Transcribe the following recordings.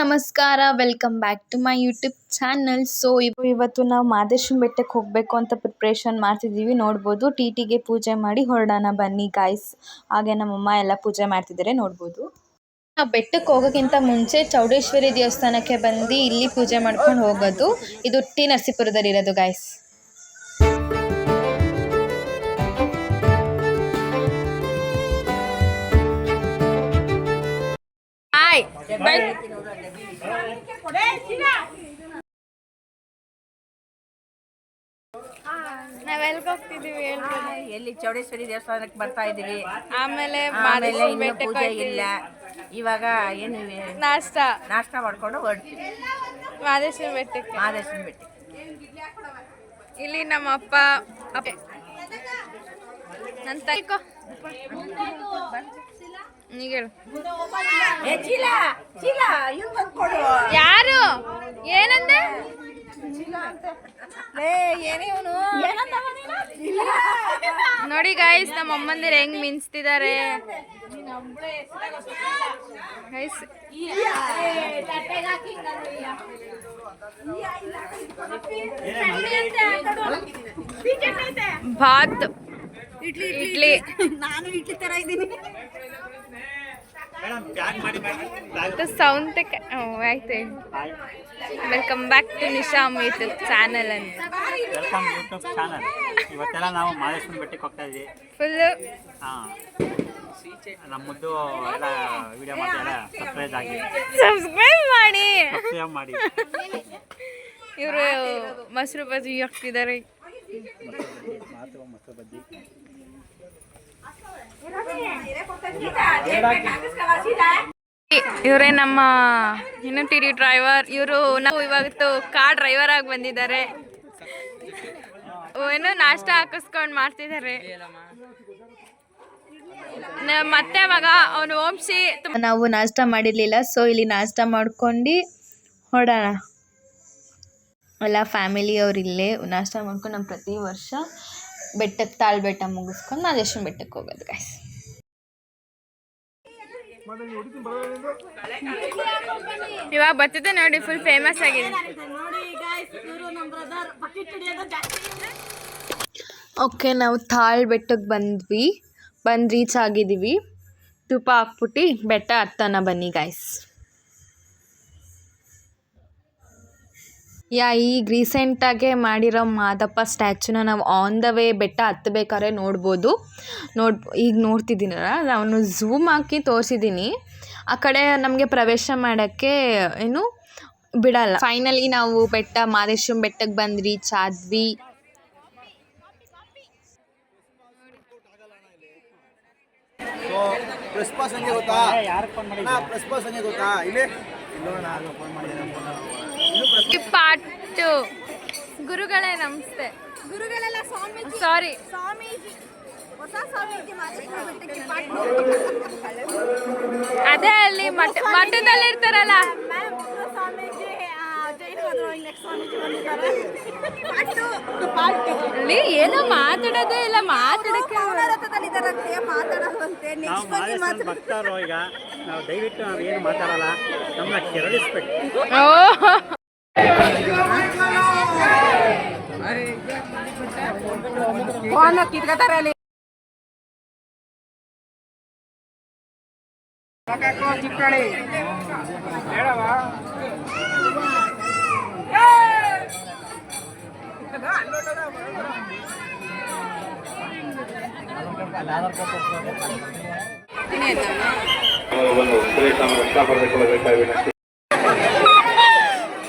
ನಮಸ್ಕಾರ, welcome back to my YouTube channel. So ಇವತ್ತು ನಾವು ಮಾದೇಶ್ವರನ ಬೆಟ್ಟಕ್ಕೆ ಹೋಗಬೇಕು ಅಂತ ಪ್ರಿಪ್ರೇಷನ್ ಮಾಡ್ತಿದ್ದೀವಿ. ನೋಡ್ಬೋದು ಟಿಟಿಗೆ ಪೂಜೆ ಮಾಡಿ ಹೊರಡೋಣ ಬನ್ನಿ ಗಾಯ್ಸ್. ಹಾಗೆ ನಮ್ಮಮ್ಮ ಎಲ್ಲ ಪೂಜೆ ಮಾಡ್ತಿದ್ದಾರೆ ನೋಡ್ಬೋದು. ನಾವು ಬೆಟ್ಟಕ್ಕೆ ಹೋಗೋಕ್ಕಿಂತ ಮುಂಚೆ ಚೌಡೇಶ್ವರಿ ದೇವಸ್ಥಾನಕ್ಕೆ ಬಂದು ಇಲ್ಲಿ ಪೂಜೆ ಮಾಡ್ಕೊಂಡು ಹೋಗೋದು. ಇದು ಟಿ ನರಸೀಪುರದಲ್ಲಿರೋದು ಗಾಯ್ಸ್. ನಾವೆಲ್ಲ ಹೋಗ್ತಿದೀವಿ ಎಲ್ಲಿ ಚೌಡೇಶ್ವರಿ ದೇವಸ್ಥಾನಕ್ಕೆ ಬರ್ತಾ ಇದೀವಿ. ಆಮೇಲೆ ಇನ್ನೂ ಪೂಜೆ ಇಲ್ಲ. ಇವಾಗ ಏನು ನಾಷ್ಟ ಮಾಡ್ಕೊಂಡು ಹೊರಡ್ತೀವಿ ಮಾದೇಶ್ವರ ಬೆಟ್ಟಕ್ಕೆ. ಇಲ್ಲಿ ನಮ್ಮ ಅಪ್ಪ ನನ್ನ ತಾಯಿಕೋ ಯಾರು ಏನಂದೆ ನೋಡಿ ಗಾಯ್ಸ್, ನಮ್ಮ ಅಮ್ಮಂದಿರು ಹೆಂಗ್ ಮಿನ್ಸ್ತಿದ್ದಾರೆ ಗೈಸ್. ಭಾತ್ ಇಡ್ಲಿ. ನಾನು ಇಡ್ಲಿ ತರ ಇದ್ದೀನಿ. ಸೌಂಡ್ ಆಯ್ತು. Welcome back to Nisham YouTube channel ಅಂತ. ಇವತ್ತೆಲ್ಲ ನಾವು ಮಾದೇಶ್ವರನ ಬೆಟ್ಟಕ್ಕೆ ಹೋಗ್ತಾ ಇದ್ದೀವಿ. ಫುಲ್ ನಮ್ಮದು ಎಲ್ಲ ವಿಡಿಯೋ ಮಾಡಿ ಸಬ್ಸ್ಕ್ರೈಬ್ ಮಾಡಿ. ಇವರು ಮೊಸರು ಬಜ್ಜಿ ಹಾಕ್ತಿದ್ದಾರೆ. ಇವರೇ ನಮ್ಮ ಟಿಡಿ ಡ್ರೈವರ್. ಇವರು ನಾವು ಇವತ್ತು ಕಾರ್ ಡ್ರೈವರ್ ಆಗಿ ಬಂದಿದ್ದಾರೆ. ಏನೋ ನಾಷ್ಟ ಹಾಕಿಸ್ಕೊಂಡು ಮಾಡ್ತಿದ್ದಾರೆ. ಮತ್ತೆ ಅವಾಗ ಅವನು ವಂಶಿ ನಾವು ನಾಷ್ಟ ಮಾಡಿರ್ಲಿಲ್ಲ, ಸೊ ಇಲ್ಲಿ ನಾಷ್ಟ ಮಾಡ್ಕೊಂಡು ಹೊರಡೋಣ. ಎಲ್ಲ ಫ್ಯಾಮಿಲಿ ಅವ್ರು ಇಲ್ಲೇ ನಾಷ್ಟ ಮಾಡ್ಕೊಂಡು ನಮ್ಮ ಪ್ರತಿ ವರ್ಷ ಬೆಟ್ಟಕ್ಕೆ ತಾಳ್ಬೆಟ್ಟ ಮುಗಿಸ್ಕೊಂಡು ಮಾದೇಶ್ವರನ ಬೆಟ್ಟಕ್ಕೆ ಹೋಗೋದು ಗಾಯ್ಸ್. ಇವಾಗ ಬರ್ತಿದ್ದೆ ನೋಡಿ, ಫುಲ್ ಫೇಮಸ್ ಆಗಿದೆ. ಓಕೆ, ನಾವು ತಾಳ್ಬೆಟ್ಟಕ್ಕೆ ಬಂದು ರೀಚ್ ಆಗಿದ್ದೀವಿ. ತುಪ್ಪ ಹಾಕ್ಬಿಟ್ಟು ಬೆಟ್ಟ ಹತ್ತೋಣ ಬನ್ನಿ ಗಾಯ್ಸ್. ಈಗ ರೀಸೆಂಟಾಗೆ ಮಾಡಿರೋ ಮಾದಪ್ಪ ಸ್ಟ್ಯಾಚುನ ನಾವು ಆನ್ ದ ವೇ ಬೆಟ್ಟ ಹತ್ತಬೇಕಾದ್ರೆ ನೋಡ್ಬೋದು. ಈಗ ನೋಡ್ತಿದ್ದೀನಲ್ಲ, ನಾನು ಝೂಮ್ ಹಾಕಿ ತೋರಿಸಿದ್ದೀನಿ. ಆ ಕಡೆ ನಮಗೆ ಪ್ರವೇಶ ಮಾಡೋಕ್ಕೆ ಏನು ಬಿಡಲ್ಲ. ಫೈನಲಿ ನಾವು ಮಾದೇಶ್ವರನ ಬೆಟ್ಟಕ್ಕೆ ಬಂದು ರೀಚ್ ಆದ್ವಿ. ಪಾಟು ಗುರುಗಳೇ ನಮಸ್ತೆ. ಗುರುಗಳೆಲ್ಲ ಸಾರಿ ಸ್ವಾಮೀಜಿ, ಹೊಸ ಸ್ವಾಮೀಜಿ. ಅದೇ ಅಲ್ಲಿ ಮಠದಲ್ಲಿ ಇರ್ತಾರಲ್ಲ ಅಲ್ಲಿ ಏನೋ ಮಾತಾಡೋದೇ ಇಲ್ಲ. ಮಾತಾಡಕ್ಕೆ ಭಕ್ತರು ಈಗ ನಾವು ದಯವಿಟ್ಟು ನಾವು ಏನು ಮಾತಾಡಲ್ಲ, ನಮ್ಮನ್ನ ಕೆರಳಿಸ್ಬೇಕು.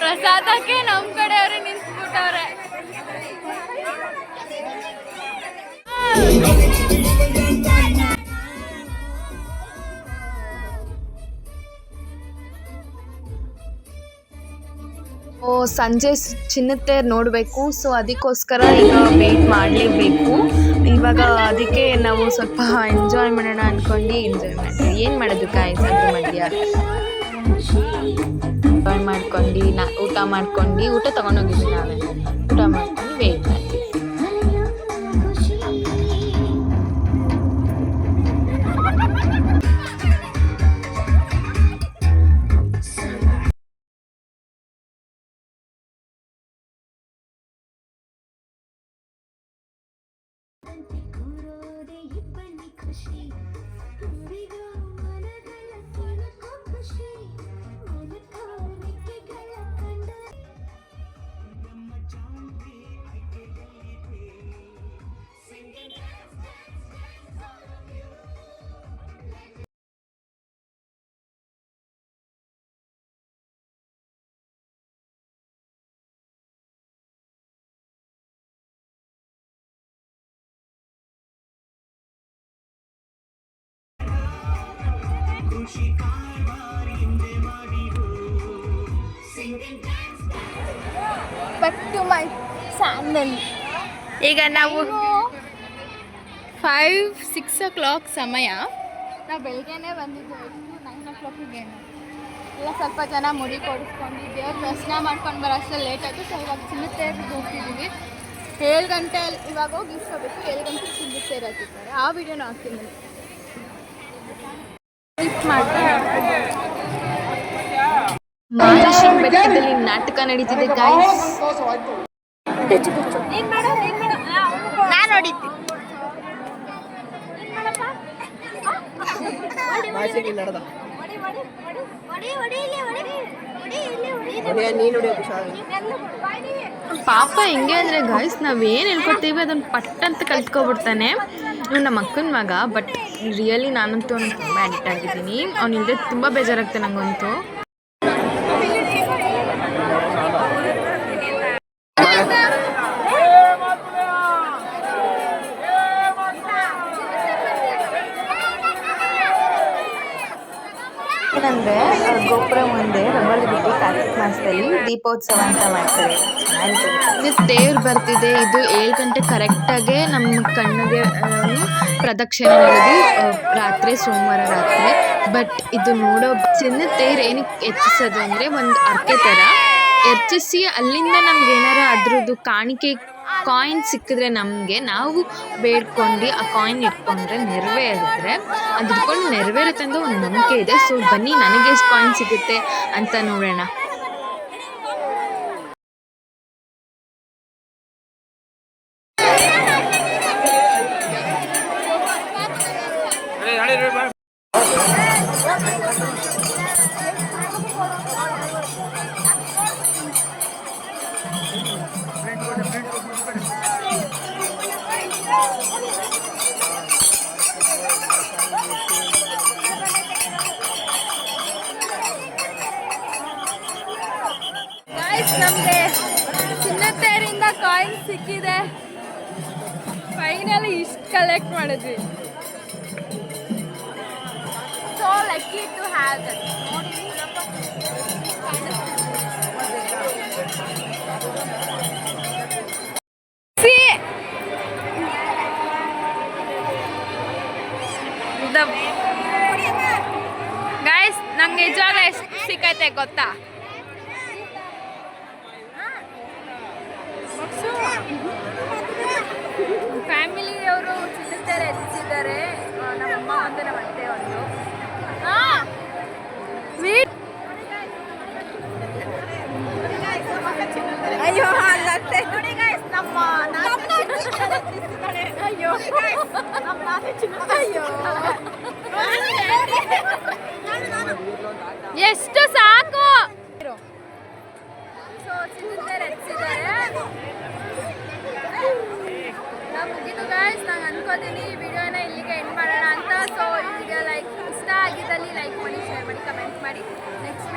ಪ್ರಸಾದಕ್ಕೆ ನಮ್ಮ ಕಡೆಯವರು ನಿಂತ್ಬಿಟ್ಟವ್ರೆ. ಸಂಜೆ ಚಿನ್ನದ ನೋಡಬೇಕು. ಸೊ ಅದಕ್ಕೋಸ್ಕರ ಈಗ ವೆಯ್ಟ್ ಮಾಡಲೇಬೇಕು. ಇವಾಗ ಅದಕ್ಕೆ ನಾವು ಸ್ವಲ್ಪ ಎಂಜಾಯ್ ಮಾಡೋಣ ಅಂದ್ಕೊಂಡು ಎಂಜಾಯ್ ಮಾಡ್ತೀವಿ. ಏನು ಮಾಡೋದು ಗಾಯ್ಸ್, ಅದು ಮಧ್ಯ ಎಂಜಾಯ್ ಮಾಡ್ಕೊಂಡು ಊಟ ಮಾಡ್ಕೊಂಡು ಊಟ ತೊಗೊಂಡೋಗಿದ್ವಿ. ನಾವೇ ಊಟ ಮಾಡ್ಕೊಂಡು ವೆಯ್ಟ್ ಮಾಡ್ತೀವಿ. Back to my channel. ಈಗ ನಾವು 5-6 o'clock ಸಮಯ. ನಾವು ಬೆಳಗ್ಗೆನೇ ಬಂದಿದ್ದೇವೆ. 9 o'clockಗೆ ಎಲ್ಲ ಸ್ವಲ್ಪ ಜನ ಮುಡಿ ಕೊಡಿಸ್ಕೊಂಡು ದೇವ್ರ ದರ್ಶನ ಮಾಡ್ಕೊಂಡು ಬರೋ ಅಷ್ಟೇ ಲೇಟ್ ಆಯಿತು. ಸೊ ಇವಾಗ ಚಿನ್ನತೇರಿಗೆ ಹೋಗ್ತಿದ್ದೀವಿ. 7 ಗಂಟೆ ಇವಾಗ ಹೋಗಿ ಇಸ್ಕೋಬೇಕು. 7 ಗಂಟೆಗೆ ಚಿನ್ನತೇರು ಹಾಕಿರ್ತಾರೆ. ಆ ವಿಡಿಯೋನ ಹಾಕ್ತೀನಿ. ಮಹಾಲಕ್ಷ್ಮಿ ಬೆಟ್ಟದಲ್ಲಿ ನಾಟಕ ನಡೀತಿದೆ ಗಾಯ್ಸ್. ನಾನು ನೋಡಿದ್ದೆ. ಪಾಪ ಹೆಂಗೆ ಅಂದರೆ ಗಾಯ್ಸ್ ನಾವೇನು ಹೇಳ್ಕೊತೀವಿ ಅದನ್ನು ಪಟ್ ಅಂತ ಕಲ್ತ್ಕೊಬಿಡ್ತಾನೆ. ಇವ್ನು ನಮ್ಮ ಅಕ್ಕನ ಮಗ. ಬಟ್ ರಿಯಲಿ ನಾನಂತೂ ಅವ್ನಿಗೆ ತುಂಬ ಅಡಿಕ್ಟ್ ಆಗಿದ್ದೀನಿ. ಅವನಿಲ್ಲದೆ ತುಂಬ ಬೇಜಾರಾಗ್ತಾನೆ ನನಗಂತೂ. ಏನಂದರೆ ಗೋಪುರ ಮುಂದೆ ರಂಗೋಲಿ ಬಿಟ್ಟು ಕಾರ್ತಿಕ್ ಮಾಸದಲ್ಲಿ ದೀಪೋತ್ಸವ ಅಂತ ಮಾಡ್ತಾರೆ. ಇದು ದೇವ್ರು ಬರ್ತಿದೆ. ಇದು 7 ಗಂಟೆ ಕರೆಕ್ಟಾಗೆ ನಮ್ಮ ಕಣ್ಣಿಗೆ ಪ್ರದಕ್ಷಿಣೆ ಮಾಡೋದು ರಾತ್ರಿ, ಸೋಮವಾರ ರಾತ್ರಿ. ಬಟ್ ಇದು ನೋಡೋ ಚಿನ್ನದ ತೇರು ಏನಕ್ಕೆ ಹೆಚ್ಚಿಸೋದು ಅಂದರೆ ಒಂದು ಅರ್ಕೆ ಥರ ಹೆಚ್ಚಿಸಿ ಅಲ್ಲಿಂದ ನಮ್ಗೆ ಏನಾರ ಅದ್ರದ್ದು ಕಾಣಿಕೆ ಕಾಯಿನ್ ಸಿಕ್ಕಿದ್ರೆ ನಮಗೆ ನಾವು ಬೇಡ್ಕೊಂಡು ಆ ಕಾಯಿನ್ ಇಟ್ಕೊಂಡ್ರೆ ನೆರವೇರಿದ್ರೆ ಅದು ಇಟ್ಕೊಂಡು ನೆರವೇರುತ್ತೆ ಅಂತ ಒಂದು ನಂಬಿಕೆ ಇದೆ. ಸೊ ಬನ್ನಿ ನನಗೆ ಎಷ್ಟು ಕಾಯಿನ್ ಸಿಗುತ್ತೆ ಅಂತ ನೋಡೋಣ. ನಮಗೆ ಚಿನ್ನತೇರಿಂದ ಕಾಯಿನ್ ಸಿಕ್ಕಿದೆ. ಫೈನಲಿ ಇಷ್ಟು ಕಲೆಕ್ಟ್ ಮಾಡಿದ್ವಿ. So lucky to have that. Guys ನಂಗೆ ನಿಜವಾಗ್ಲೂ ಎಷ್ಟು ಸಿಕ್ಕೈತೆ ಗೊತ್ತಾ? ಫ್ಯಾಮಿಲಿಯವರು ಚಿನ್ನತೇರು ಹೆಚ್ಚಿದ್ದಾರೆ. ನಮ್ಮಮ್ಮ ಒಂದು ನಮ್ಮ ಅತ್ತೆ ಒಂದು. ಅಯ್ಯೋ ಅಲ್ಲತ್ತೆ ನೋಡಿ ಗೈಸ್ ನಮ್ಮ ಅಯ್ಯೋ ಅಯ್ಯೋ ಎಷ್ಟು ಸಾಕು. ಸೊ ಚಿನ್ನತೇರು ಹೆಚ್ಚಿದ್ದಾರೆ. ಮುಗಿದು ಗೈಸ್. ನಾನು ಅನ್ಕೋತೀನಿ ಈ ವಿಡಿಯೋನ ಇಲ್ಲಿಗೆ ಎಂಡ್ ಮಾಡೋಣ ಅಂತ. ಸೊ ಈ ವಿಡಿಯೋ ಇಷ್ಟ ಆಗಿದ್ದಲ್ಲಿ ಲೈಕ್ ಮಾಡಿ, ಶೇರ್ ಮಾಡಿ, ಕಮೆಂಟ್ ಮಾಡಿ. ನೆಕ್ಸ್ಟ್